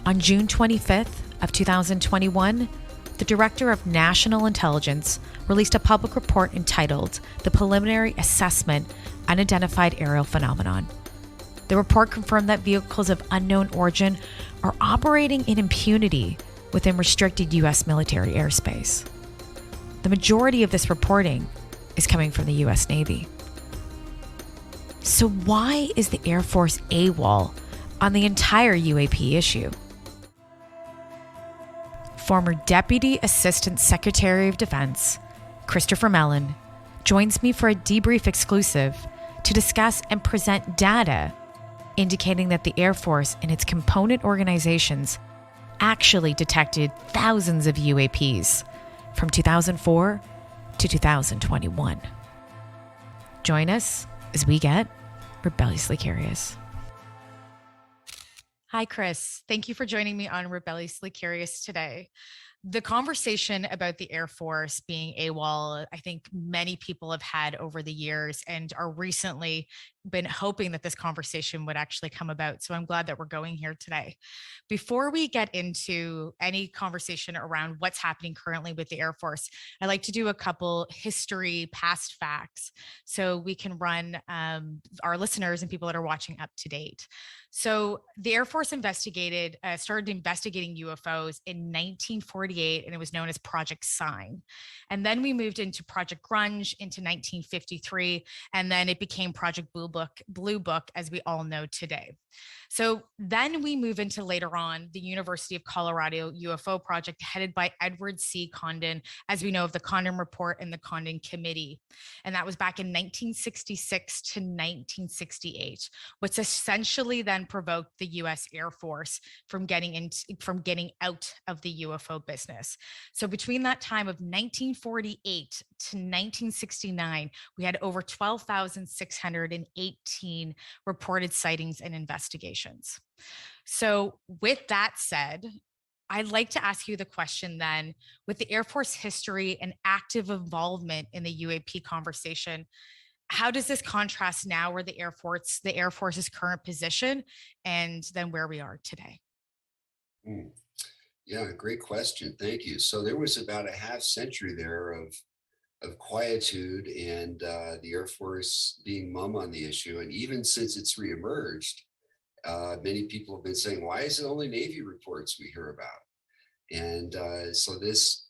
On June 25th of 2021, the Director of National Intelligence released a public report entitled The Preliminary Assessment Unidentified Aerial Phenomenon. The report confirmed that vehicles of unknown origin are operating in impunity within restricted U.S. military airspace. The majority of this reporting is coming from the U.S. Navy. So why is the Air Force AWOL on the entire UAP issue? Former Deputy Assistant Secretary of Defense, Chris Mellon, joins me for a debrief exclusive to discuss and present data indicating that the Air Force and its component organizations actually detected thousands of UAPs from 2004 to 2021. Join us as we get rebelliously curious. Hi, Chris. Thank you for joining me on Rebelliously Curious today. The conversation about the Air Force being AWOL, I think many people have had over the years and are recently been hoping that this conversation would actually come about. So I'm glad that we're going here today. Before we get into any conversation around what's happening currently with the Air Force, I like to do a couple history, past facts, so we can run our listeners and people that are watching up to date. So the Air Force started investigating UFOs in 1948, and it was known as Project Sign. And then we moved into Project Grunge into 1953, and then it became Project Blue Book, as we all know today. So then we move into later on the University of Colorado UFO project headed by Edward C. Condon, as we know of the Condon Report and the Condon Committee. And that was back in 1966 to 1968, which essentially then provoked the U.S. Air Force from getting out of the UFO business. So between that time of 1948 to 1969, we had over 12,618 reported sightings and investigations. So with that said, I'd like to ask you the question then, with the Air Force history and active involvement in the UAP conversation, how does this contrast now where the Air Force's current position and then where we are today? Yeah, great question. Thank you. So there was about a half century there of quietude and the Air Force being mum on the issue. And even since it's reemerged, many people have been saying, why is it only Navy reports we hear about? And so this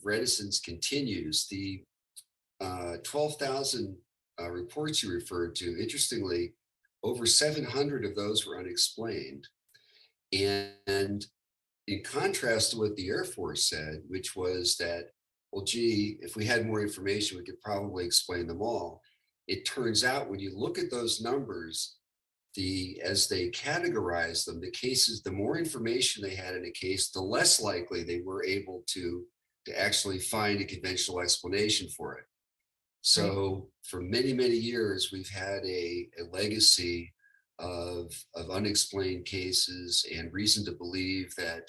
reticence continues. The 12,000 reports you referred to, interestingly, over 700 of those were unexplained. And in contrast to what the Air Force said, which was that, well, gee, if we had more information, we could probably explain them all. It turns out when you look at those numbers, as they categorize them, the cases, the more information they had in a case, the less likely they were able to actually find a conventional explanation for it. So for many, many years, we've had a legacy of unexplained cases and reason to believe that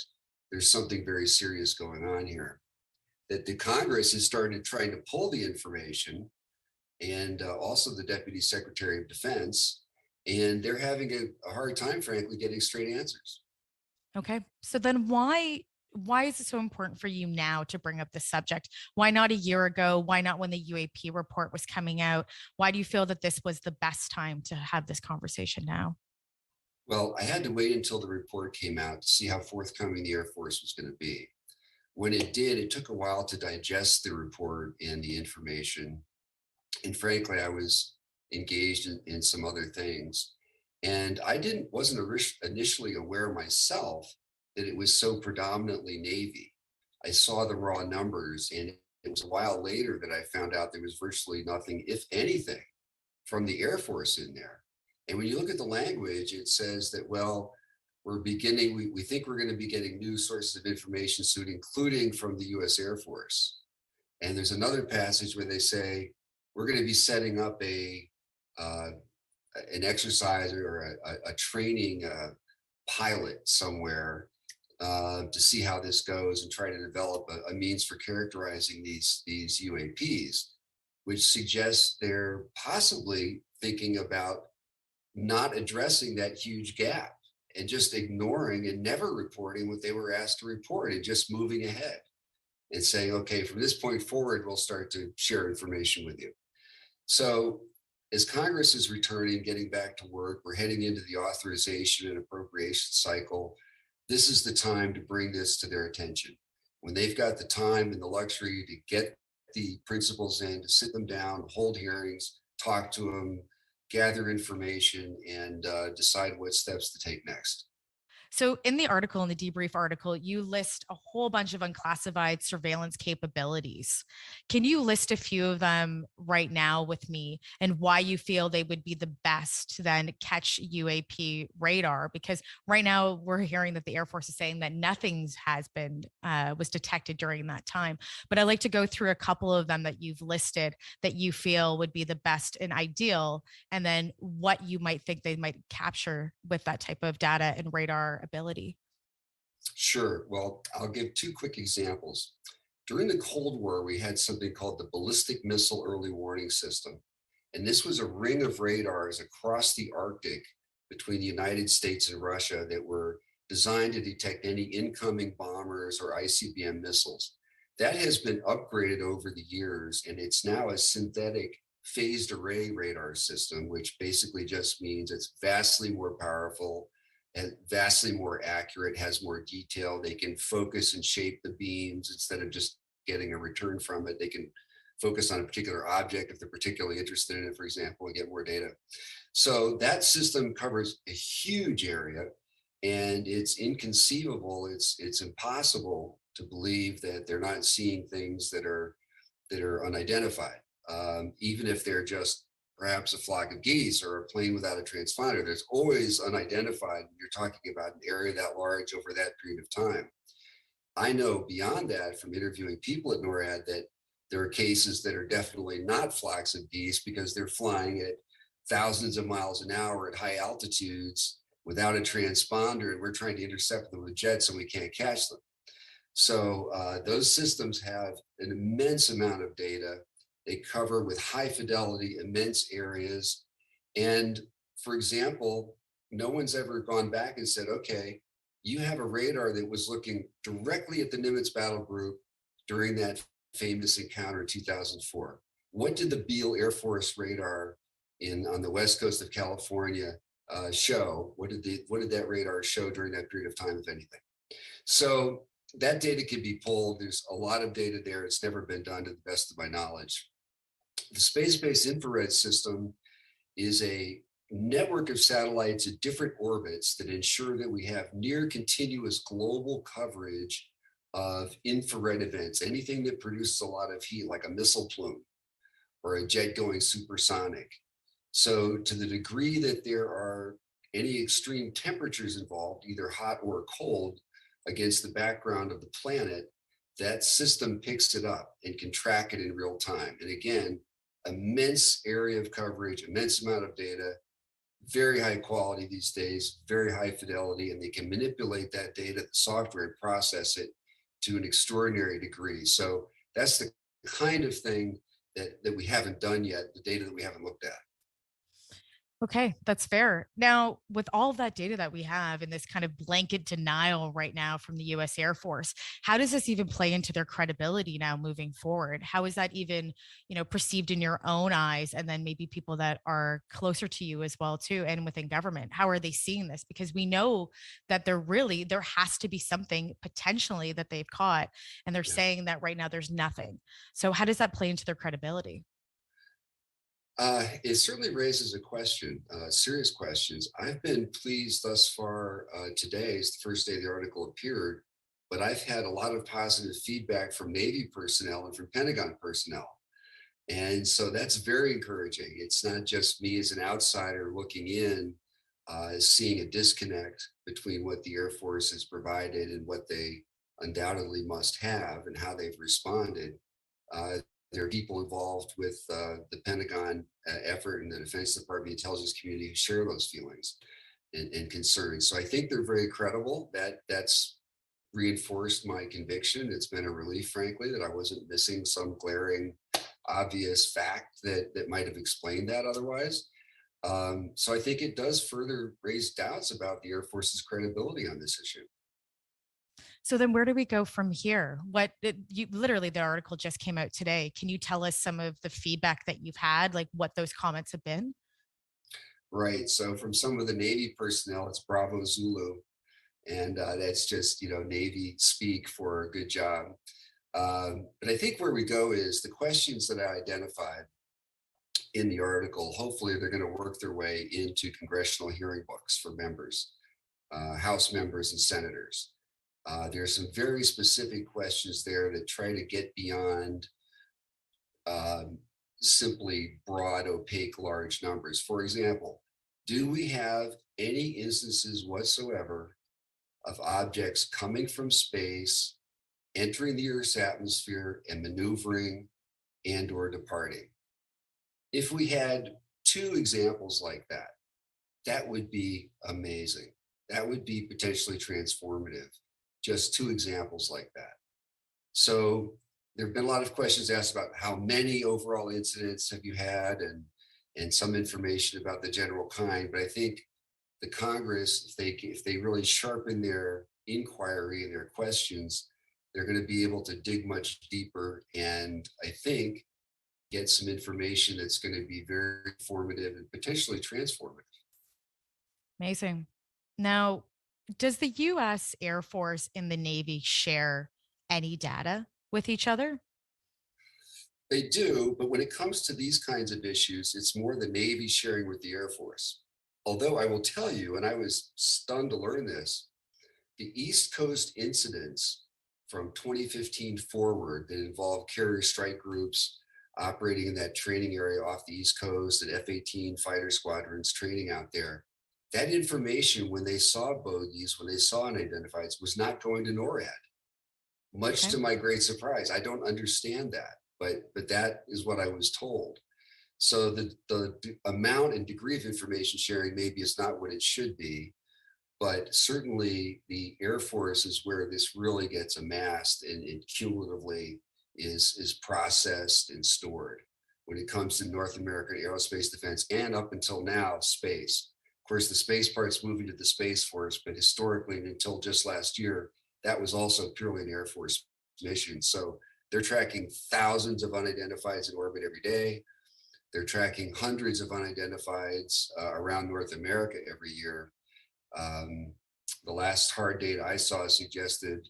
there's something very serious going on here. That the Congress has started trying to pull the information, and also the Deputy Secretary of Defense, and they're having a hard time, frankly, getting straight answers. Okay, so then why is it so important for you now to bring up this subject? Why not a year ago? Why not when the UAP report was coming out? Why do you feel that this was the best time to have this conversation now? Well, I had to wait until the report came out to see how forthcoming the Air Force was going to be. When it did, it took a while to digest the report and the information. And frankly, I was engaged in some other things. And I wasn't initially aware myself that it was so predominantly Navy. I saw the raw numbers, and it was a while later that I found out there was virtually nothing, if anything, from the Air Force in there. And when you look at the language, it says that, well, we think we're going to be getting new sources of information soon, including from the US Air Force. And there's another passage where they say, we're going to be setting up an exercise or a training pilot somewhere to see how this goes and try to develop a means for characterizing these UAPs, which suggests they're possibly thinking about not addressing that huge gap. and just ignoring and never reporting what they were asked to report and just moving ahead and saying, okay, from this point forward, we'll start to share information with you. So as Congress is returning, getting back to work, we're heading into the authorization and appropriation cycle. This is the time to bring this to their attention. When they've got the time and the luxury to get the principals in, to sit them down, hold hearings, talk to them, gather information, and decide what steps to take next. So, in the article, in the debrief article, you list a whole bunch of unclassified surveillance capabilities. Can you list a few of them right now with me and why you feel they would be the best to then catch UAP radar? Because right now we're hearing that the Air Force is saying that nothing has been was detected during that time. But I'd like to go through a couple of them that you've listed that you feel would be the best and ideal, and then what you might think they might capture with that type of data and radar ability. Sure. Well, I'll give two quick examples. During the Cold War, we had something called the Ballistic Missile Early Warning System. And this was a ring of radars across the Arctic between the United States and Russia that were designed to detect any incoming bombers or ICBM missiles. That has been upgraded over the years, and it's now a synthetic phased array radar system, which basically just means it's vastly more powerful and vastly more accurate, has more detail. They can focus and shape the beams instead of just getting a return from it. They can focus on a particular object if they're particularly interested in it, for example, and get more data. So that system covers a huge area, and it's inconceivable. It's impossible to believe that they're not seeing things that are unidentified, even if they're just perhaps a flock of geese or a plane without a transponder. There's always unidentified. You're talking about an area that large over that period of time. I know beyond that from interviewing people at NORAD that there are cases that are definitely not flocks of geese because they're flying at thousands of miles an hour at high altitudes without a transponder, and we're trying to intercept them with jets and we can't catch them. So those systems have an immense amount of data. They cover with high fidelity, immense areas. And for example, no one's ever gone back and said, okay, you have a radar that was looking directly at the Nimitz battle group during that famous encounter in 2004. What did the Beale Air Force radar on the west coast of California show? What did that radar show during that period of time, if anything? So that data can be pulled. There's a lot of data there. It's never been done to the best of my knowledge. The space-based infrared system is a network of satellites at different orbits that ensure that we have near continuous global coverage of infrared events, anything that produces a lot of heat, like a missile plume or a jet going supersonic. So to the degree that there are any extreme temperatures involved, either hot or cold, against the background of the planet, that system picks it up and can track it in real time. And again, immense area of coverage, immense amount of data, very high quality these days, very high fidelity, and they can manipulate that data, the software, and process it to an extraordinary degree. So that's the kind of thing that we haven't done yet, the data that we haven't looked at. Okay, that's fair. Now, with all of that data that we have and this kind of blanket denial right now from the US Air Force, how does this even play into their credibility now moving forward? How is that even, perceived in your own eyes and then maybe people that are closer to you as well too and within government? How are they seeing this? Because we know that there has to be something potentially that they've caught and they're Yeah. saying that right now there's nothing. So how does that play into their credibility? It certainly raises a question, serious questions. I've been pleased thus far. Today is the first day the article appeared, but I've had a lot of positive feedback from Navy personnel and from Pentagon personnel. And so that's very encouraging. It's not just me as an outsider looking in, seeing a disconnect between what the Air Force has provided and what they undoubtedly must have and how they've responded. Uh, there are people involved with the Pentagon effort and the Defense Department, the intelligence community who share those feelings and concerns. So I think they're very credible. That's reinforced my conviction. It's been a relief, frankly, that I wasn't missing some glaring, obvious fact that might have explained that otherwise. So I think it does further raise doubts about the Air Force's credibility on this issue. So then where do we go from here? You literally the article just came out today. Can you tell us some of the feedback that you've had, like what those comments have been? Right. So from some of the Navy personnel, it's Bravo Zulu, and that's just Navy speak for a good job. But I think where we go is the questions that I identified in the article. Hopefully, they're going to work their way into congressional hearing books for members, House members, and senators. There's some very specific questions there that try to get beyond um, simply broad, opaque, large numbers. For example, do we have any instances whatsoever of objects coming from space, entering the Earth's atmosphere, and maneuvering and or departing? If we had two examples like that, that would be amazing. That would be potentially transformative. Just two examples like that. So there have been a lot of questions asked about how many overall incidents have you had, and some information about the general kind. But I think the Congress, if they really sharpen their inquiry and their questions, they're going to be able to dig much deeper, and I think get some information that's going to be very informative and potentially transformative. Amazing. Now, does the US Air Force and the Navy share any data with each other? They do, but when it comes to these kinds of issues, it's more the Navy sharing with the Air Force. Although I will tell you, and I was stunned to learn this, the East Coast incidents from 2015 forward that involved carrier strike groups operating in that training area off the East Coast and F-18 fighter squadrons training out there, that information, when they saw bogeys, when they saw unidentifieds, was not going to NORAD, much Okay. to my great surprise. I don't understand that, but that is what I was told. So the amount and degree of information sharing maybe is not what it should be, but certainly the Air Force is where this really gets amassed and cumulatively is processed and stored when it comes to North American aerospace defense and up until now, space. Of course, the space part's moving to the Space Force, but historically and until just last year, that was also purely an Air Force mission. So they're tracking thousands of unidentifieds in orbit every day. They're tracking hundreds of unidentifieds around North America every year. Um, the last hard data I saw suggested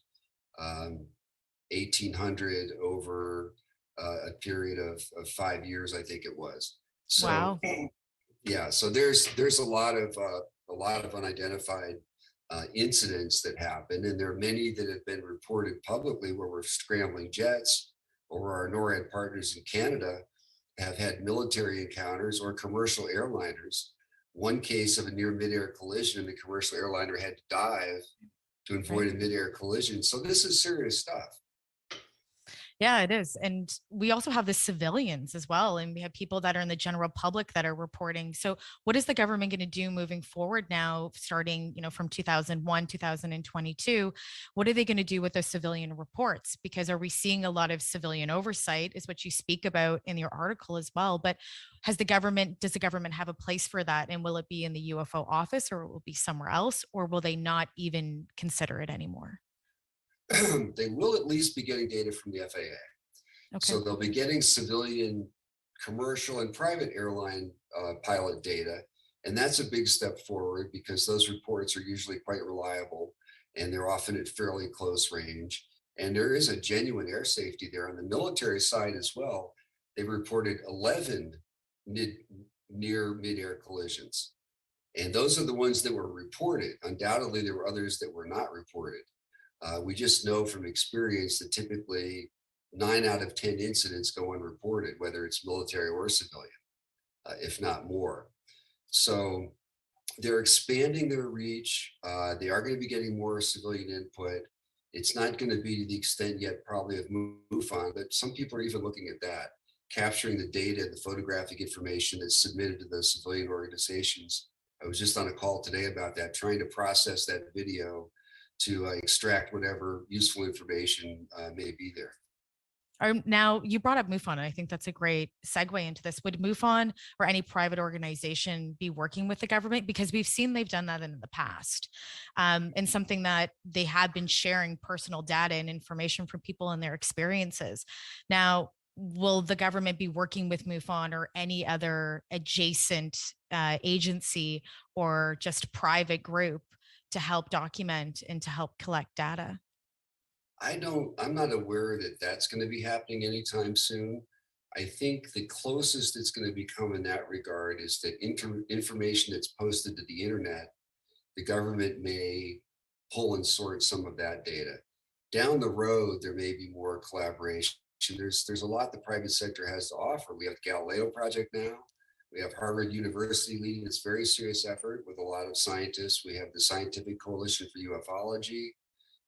1,800 over a period of 5 years, I think it was. So Wow. yeah, so there's a lot of unidentified incidents that happen, and there are many that have been reported publicly where we're scrambling jets, or our NORAD partners in Canada have had military encounters or commercial airliners. One case of a near midair collision, and the commercial airliner had to dive to Right. avoid a midair collision. So this is serious stuff. Yeah, it is. And we also have the civilians as well. And we have people that are in the general public that are reporting. So what is the government going to do moving forward now, starting, from 2001, 2022? What are they going to do with those civilian reports? Because are we seeing a lot of civilian oversight, is what you speak about in your article as well. But does the government have a place for that? And will it be in the UFO office, or will it be somewhere else? Or will they not even consider it anymore? They will at least be getting data from the FAA. Okay. So they'll be getting civilian, commercial, and private airline pilot data. And that's a big step forward because those reports are usually quite reliable and they're often at fairly close range. And there is a genuine air safety there. On the military side as well, they reported 11 near mid-air collisions. And those are the ones that were reported. Undoubtedly, there were others that were not reported. We just know from experience that typically 9 out of 10 incidents go unreported, whether it's military or civilian, if not more. So they're expanding their reach. They are going to be getting more civilian input. It's not going to be to the extent yet probably of MUFON, but some people are even looking at that, capturing the data, the photographic information that's submitted to those civilian organizations. I was just on a call today about that, trying to process that video to extract whatever useful information may be there. Now you brought up MUFON, and I think that's a great segue into this. Would MUFON or any private organization be working with the government? Because we've seen they've done that in the past, and something that they have been sharing personal data and information from people and their experiences. Now, will the government be working with MUFON or any other adjacent agency or just private group to help document and to help collect data? I'm not aware that that's going to be happening anytime soon. I think the closest it's going to become in that regard is that information that's posted to the internet, the government may pull and sort some of that data. Down the road, there may be more collaboration. There's a lot the private sector has to offer. We have the Galileo project now. We have Harvard University leading this very serious effort with a lot of scientists. We have the Scientific Coalition for Ufology.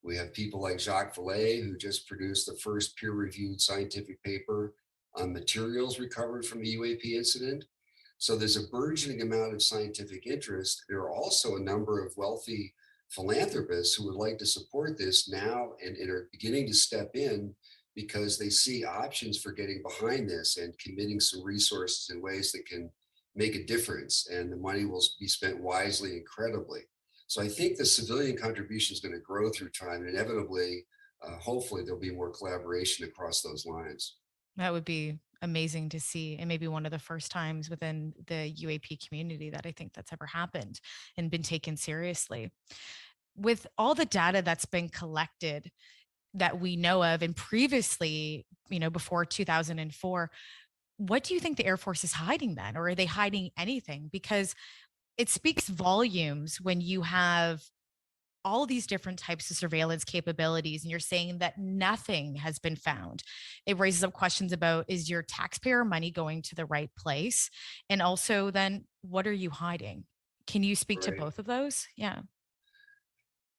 We have people like Jacques Vallée, who just produced the first peer-reviewed scientific paper on materials recovered from the UAP incident. So there's a burgeoning amount of scientific interest. There are also a number of wealthy philanthropists who would like to support this now and are beginning to step in because they see options for getting behind this and committing some resources in ways that can make a difference. And the money will be spent wisely and credibly. So I think the civilian contribution is going to grow through time, and inevitably, hopefully, there'll be more collaboration across those lines. That would be amazing to see, and maybe one of the first times within the UAP community that I think that's ever happened and been taken seriously. With all the data that's been collected that we know of, and previously, before 2004, what do you think the Air Force is hiding then? Or are they hiding anything? Because it speaks volumes when you have all these different types of surveillance capabilities and you're saying that nothing has been found. It raises up questions about, is your taxpayer money going to the right place? And also then, what are you hiding? Can you speak to Right. both of those? Yeah.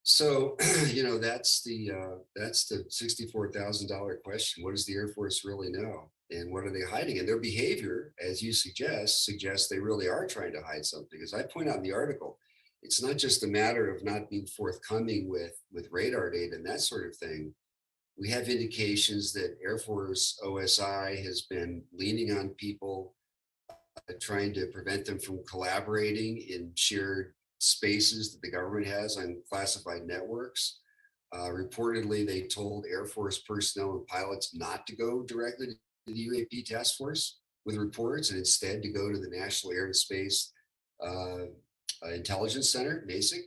So, that's the $64,000 question. What does the Air Force really know, and what are they hiding? And their behavior, as you suggests they really are trying to hide something. As I point out in the article, it's not just a matter of not being forthcoming with radar data and that sort of thing. We have indications that Air Force OSI has been leaning on people, trying to prevent them from collaborating in shared spaces that the government has on classified networks. Reportedly, they told Air Force personnel and pilots not to go directly to the UAP task force with reports and instead to go to the National Air and Space uh, Intelligence Center, NASIC.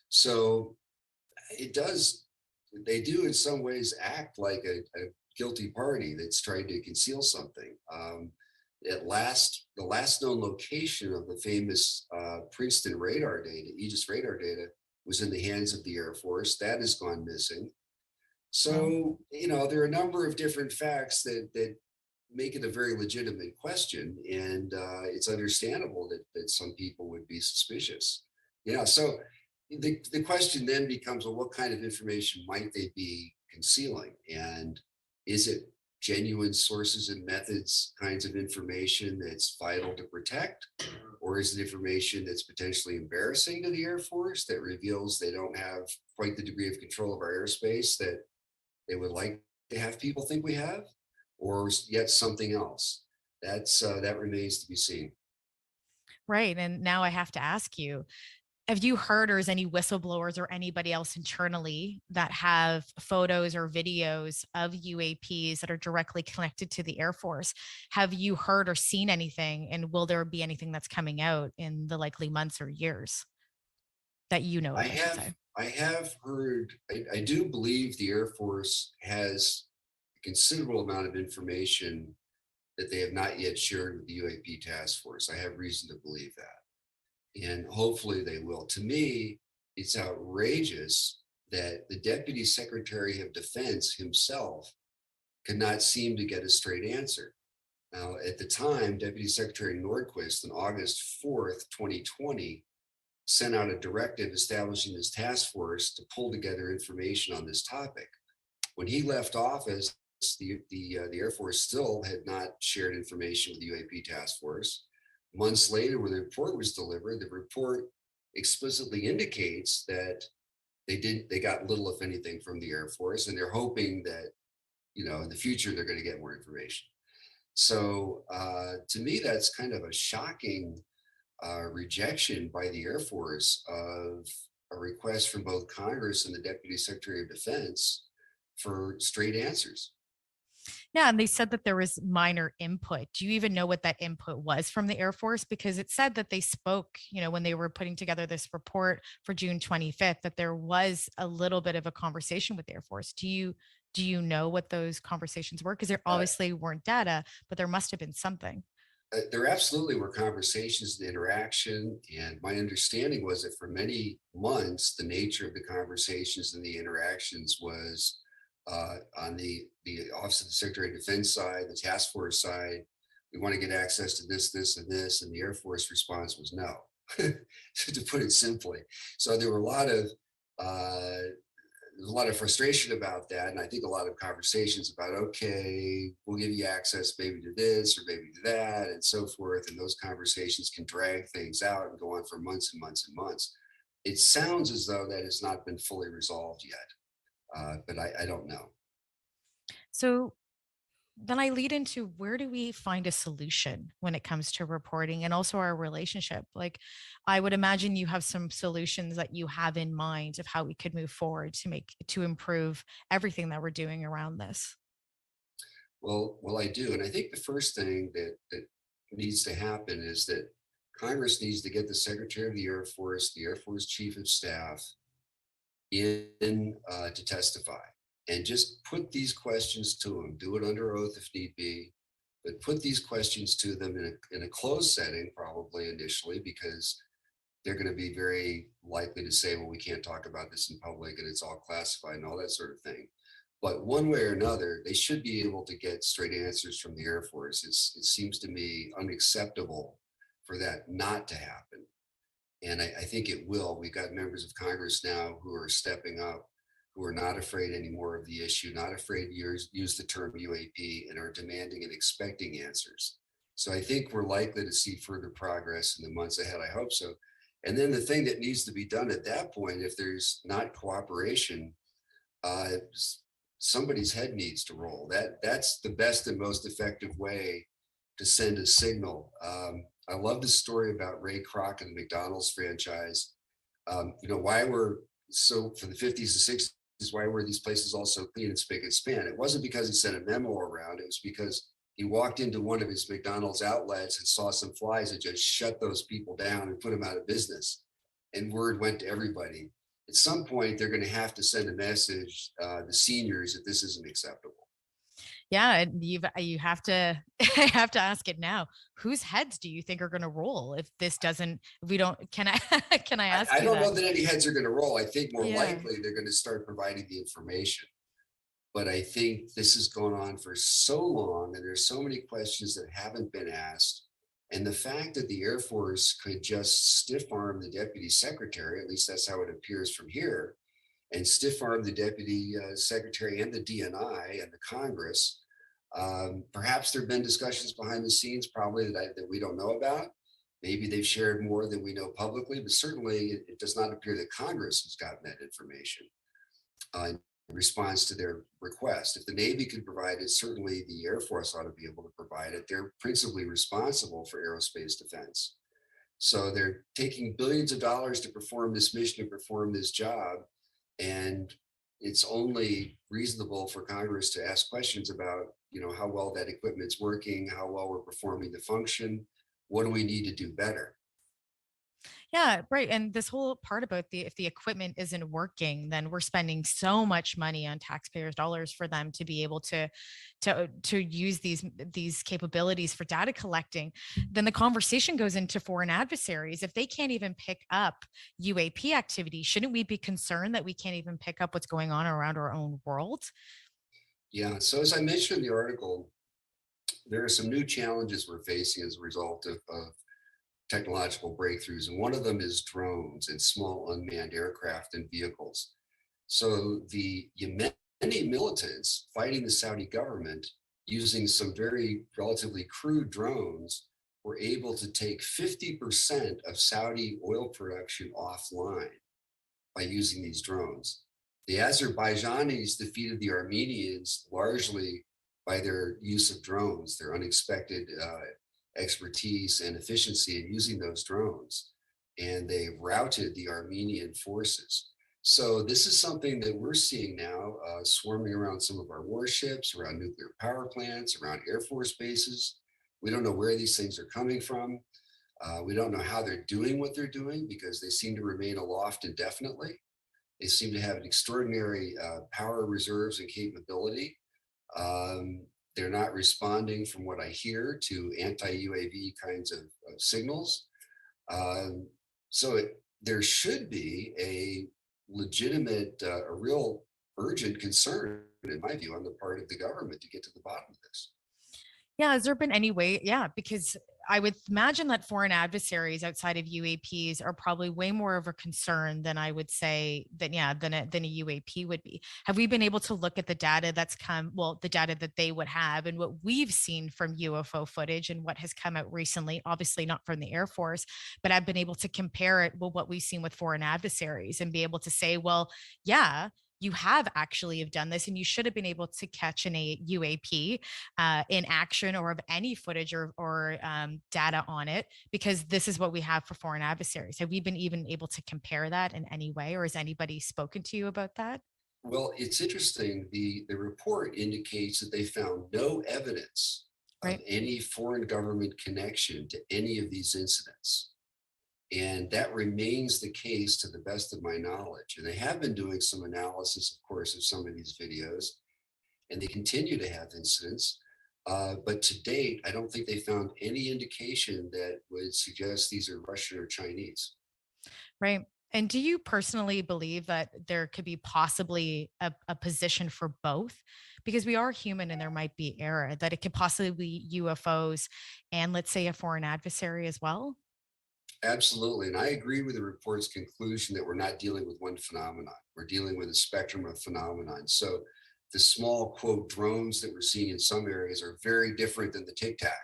So it does, they do in some ways act like a guilty party that's trying to conceal something. The last known location of the famous Princeton radar data, Aegis radar data, was in the hands of the Air Force. That has gone missing. Well, So, there are a number of different facts that make it a very legitimate question. And it's understandable that some people would be suspicious. Yeah. So the question then becomes, well, what kind of information might they be concealing? And is it genuine sources and methods kinds of information that's vital to protect? Or is it information that's potentially embarrassing to the Air Force that reveals they don't have quite the degree of control of our airspace that they would like to have people think we have? Or yet something else? That remains to be seen. right. And now I have to ask you, have you heard, or is any whistleblowers or anybody else internally that have photos or videos of UAPs that are directly connected to the Air Force? Have you heard or seen anything? And will there be anything that's coming out in the likely months or years that you know I of, I should have say? I have heard. I do believe the Air Force has a considerable amount of information that they have not yet shared with the UAP task force. I have reason to believe that, and hopefully they will. To me, it's outrageous that the Deputy Secretary of Defense himself could not seem to get a straight answer. Now, at the time, Deputy Secretary Nordquist on August 4th, 2020, sent out a directive establishing this task force to pull together information on this topic. When he left office, the Air Force still had not shared information with the UAP task force. Months later, when the report was delivered, the report explicitly indicates that they got little, if anything, from the Air Force, and they're hoping that in the future, they're going to get more information. So to me, that's kind of a shocking rejection by the Air Force of a request from both Congress and the Deputy Secretary of Defense for straight answers. Yeah, and they said that there was minor input. Do you even know what that input was from the Air Force? Because it said that they spoke, when they were putting together this report for June 25th, that there was a little bit of a conversation with the Air Force. Do you know what those conversations were? Because there Uh, obviously weren't data, but there must have been something. there absolutely were conversations and interaction. And my understanding was that for many months, the nature of the conversations and the interactions was on the Office of the Secretary of Defense side, the task force side. We want to get access to this, this, and this. And the Air Force response was no, to put it simply. So there were there's a lot of frustration about that. And I think a lot of conversations about, okay, we'll give you access maybe to this or maybe to that and so forth. And those conversations can drag things out and go on for months and months and months. It sounds as though that has not been fully resolved yet, but I don't know. So then I lead into, where do we find a solution when it comes to reporting and also our relationship? Like, I would imagine you have some solutions that you have in mind of how we could move forward to improve everything that we're doing around this. Well, I do. And I think the first thing that needs to happen is that Congress needs to get the Secretary of the Air Force Chief of Staff in to testify and just put these questions to them, do it under oath if need be, but put these questions to them in a closed setting, probably initially, because they're going to be very likely to say, well, we can't talk about this in public and it's all classified and all that sort of thing. But one way or another, they should be able to get straight answers from the Air Force. It seems to me unacceptable for that not to happen. And I think it will. We've got members of Congress now who are stepping up, who are not afraid anymore of the issue, not afraid to use the term UAP, and are demanding and expecting answers. So I think we're likely to see further progress in the months ahead. I hope so. And then the thing that needs to be done at that point, if there's not cooperation, uh, somebody's head needs to roll. That's the best and most effective way to send a signal. I love the story about Ray Kroc and the McDonald's franchise. Why were so for the 50s and 60s, why were these places all so clean and spick and span? It wasn't because he sent a memo around. It was because he walked into one of his McDonald's outlets and saw some flies and just shut those people down and put them out of business. And word went to everybody. At some point, they're going to have to send a message, the seniors, that this isn't acceptable. Yeah, and you have to I have to ask it now. Whose heads do you think are going to roll if this doesn't if we don't can I can I ask I you don't that? know that any heads are going to roll. I think more Yeah. likely they're going to start providing the information. But I think this has gone on for so long, and there's so many questions that haven't been asked. And the fact that the Air Force could just stiff arm the deputy secretary, at least that's how it appears from here, and stiff arm the deputy secretary and the DNI and the Congress. Perhaps there have been discussions behind the scenes, probably that we don't know about. Maybe they've shared more than we know publicly, but certainly it does not appear that Congress has gotten that information in response to their request. If the Navy could provide it, certainly the Air Force ought to be able to provide it. They're principally responsible for aerospace defense. So they're taking billions of dollars to perform this mission, to perform this job. And it's only reasonable for Congress to ask questions about, how well that equipment's working, how well we're performing the function, what do we need to do better? Yeah, right. And this whole part about if the equipment isn't working, then we're spending so much money on taxpayers' dollars for them to be able to use these capabilities for data collecting. Then the conversation goes into foreign adversaries. If they can't even pick up UAP activity, shouldn't we be concerned that we can't even pick up what's going on around our own world? Yeah. So as I mentioned in the article, there are some new challenges we're facing as a result of technological breakthroughs. And one of them is drones and small unmanned aircraft and vehicles. So the Yemeni militants fighting the Saudi government using some very relatively crude drones were able to take 50% of Saudi oil production offline by using these drones. The Azerbaijanis defeated the Armenians largely by their use of drones, their unexpected expertise and efficiency in using those drones. And they routed the Armenian forces. So this is something that we're seeing now swarming around some of our warships, around nuclear power plants, around Air Force bases. We don't know where these things are coming from. We don't know how they're doing what they're doing because they seem to remain aloft indefinitely. They seem to have an extraordinary power reserves and capability. They're not responding, from what I hear, to anti-UAV kinds of signals. There should be a legitimate, a real urgent concern, in my view, on the part of the government to get to the bottom of this. Yeah, has there been any way? Yeah, because I would imagine that foreign adversaries outside of UAPs are probably way more of a concern than I would say than than a UAP would be. Have we been able to look at the data that's come, well, the data that they would have and what we've seen from UFO footage and what has come out recently, obviously not from the Air Force, but I've been able to compare it with what we've seen with foreign adversaries and be able to say, well, yeah, you have actually have done this and you should have been able to catch an UAP in action or of any footage or data on it, because this is what we have for foreign adversaries. Have we been even able to compare that in any way, or has anybody spoken to you about that? Well, it's interesting. The report indicates that they found no evidence of Right. any foreign government connection to any of these incidents. And that remains the case to the best of my knowledge. And they have been doing some analysis, of course, of some of these videos, and they continue to have incidents. But to date, I don't think they found any indication that would suggest these are Russian or Chinese. Right. And do you personally believe that there could be possibly a position for both? Because we are human and there might be error, that it could possibly be UFOs and, let's say, a foreign adversary as well? Absolutely. And I agree with the report's conclusion that we're not dealing with one phenomenon. We're dealing with a spectrum of phenomenon. So the small, quote, drones that we're seeing in some areas are very different than the Tic Tac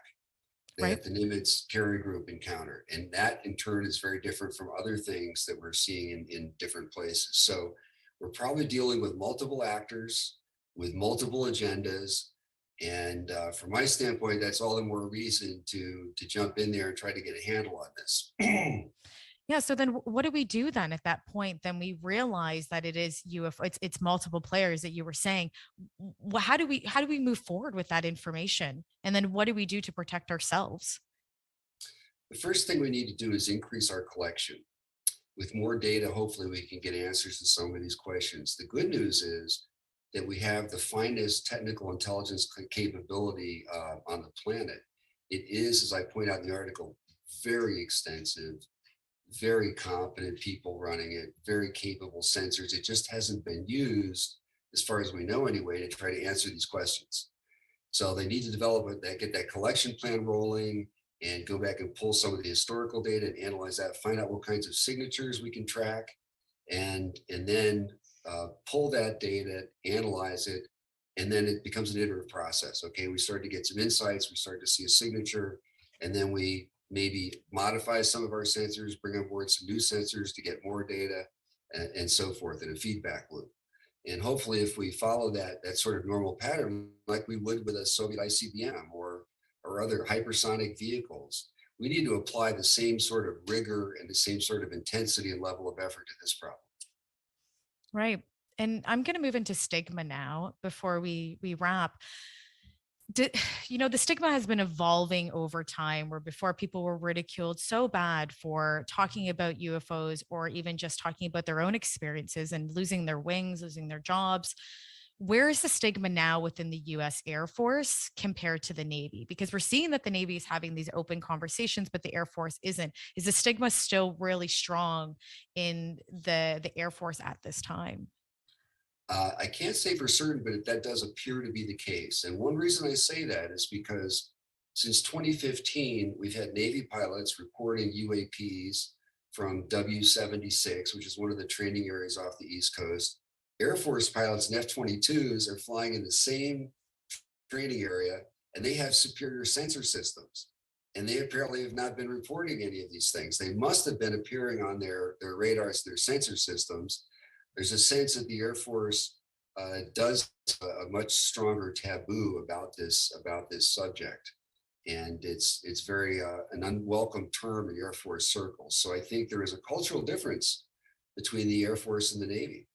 Right. that the Nimitz carrier group encountered. And that in turn is very different from other things that we're seeing in different places. So we're probably dealing with multiple actors with multiple agendas. And from my standpoint, that's all the more reason to jump in there and try to get a handle on this. Yeah. So then what do we do then at that point? Then we realize that it is UFO, it's multiple players that you were saying. How do we move forward with that information? And then what do we do to protect ourselves? The first thing we need to do is increase our collection. With more data, hopefully we can get answers to some of these questions. The good news is that we have the finest technical intelligence capability on the planet. It is, as I point out in the article, very extensive, very competent people running it, very capable sensors. It just hasn't been used, as far as we know anyway, to try to answer these questions. So they need to develop it, get that collection plan rolling and go back and pull some of the historical data and analyze that, find out what kinds of signatures we can track, and then pull that data, analyze it, and then it becomes an iterative process. Okay, we start to get some insights, we start to see a signature, and then we maybe modify some of our sensors, bring on board some new sensors to get more data, and so forth in a feedback loop. And hopefully, if we follow that sort of normal pattern, like we would with a Soviet ICBM or other hypersonic vehicles, we need to apply the same sort of rigor and the same sort of intensity and level of effort to this problem. Right. And I'm going to move into stigma now before we wrap. Did, the stigma has been evolving over time, where before people were ridiculed so bad for talking about UFOs or even just talking about their own experiences and losing their wings, losing their jobs. Where is the stigma now within the US Air Force compared to the Navy? Because we're seeing that the Navy is having these open conversations, but the Air Force isn't. Is the stigma still really strong in the Air Force at this time? I can't say for certain, but that does appear to be the case. And one reason I say that is because since 2015, we've had Navy pilots reporting UAPs from W-76, which is one of the training areas off the East Coast. Air Force pilots and F-22s are flying in the same training area, and they have superior sensor systems. And they apparently have not been reporting any of these things. They must have been appearing on their radars, their sensor systems, there's a sense that the Air Force does a much stronger taboo about this subject, and it's very an unwelcome term in Air Force circles. So I think there is a cultural difference between the Air Force and the Navy.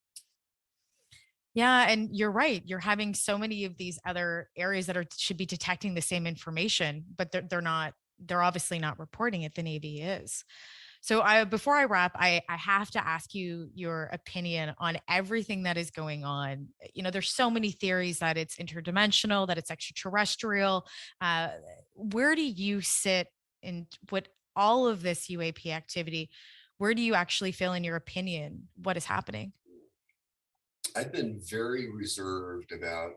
Yeah, and you're right. You're having so many of these other areas that should be detecting the same information, but they're not. They're obviously not reporting it. The Navy is. So before I wrap, I have to ask you your opinion on everything that is going on. There's so many theories that it's interdimensional, that it's extraterrestrial. Uh, where do you sit in what all of this UAP activity? Where do you actually feel, in your opinion, what is happening? I've been very reserved about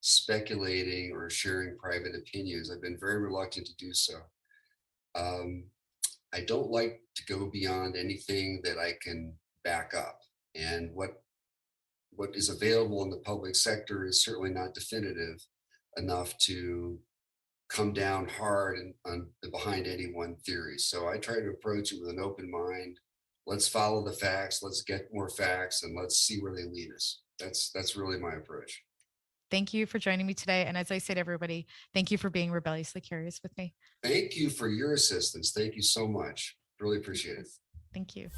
speculating or sharing private opinions. I've been very reluctant to do so. Um, I don't like to go beyond anything that I can back up. And what is available in the public sector is certainly not definitive enough to come down hard and behind any one theory. So I try to approach it with an open mind. Let's follow the facts. Let's get more facts, and let's see where they lead us. That's really my approach. Thank you for joining me today. And as I said, everybody, thank you for being rebelliously curious with me. Thank you for your assistance. Thank you so much. Really appreciate it. Thank you.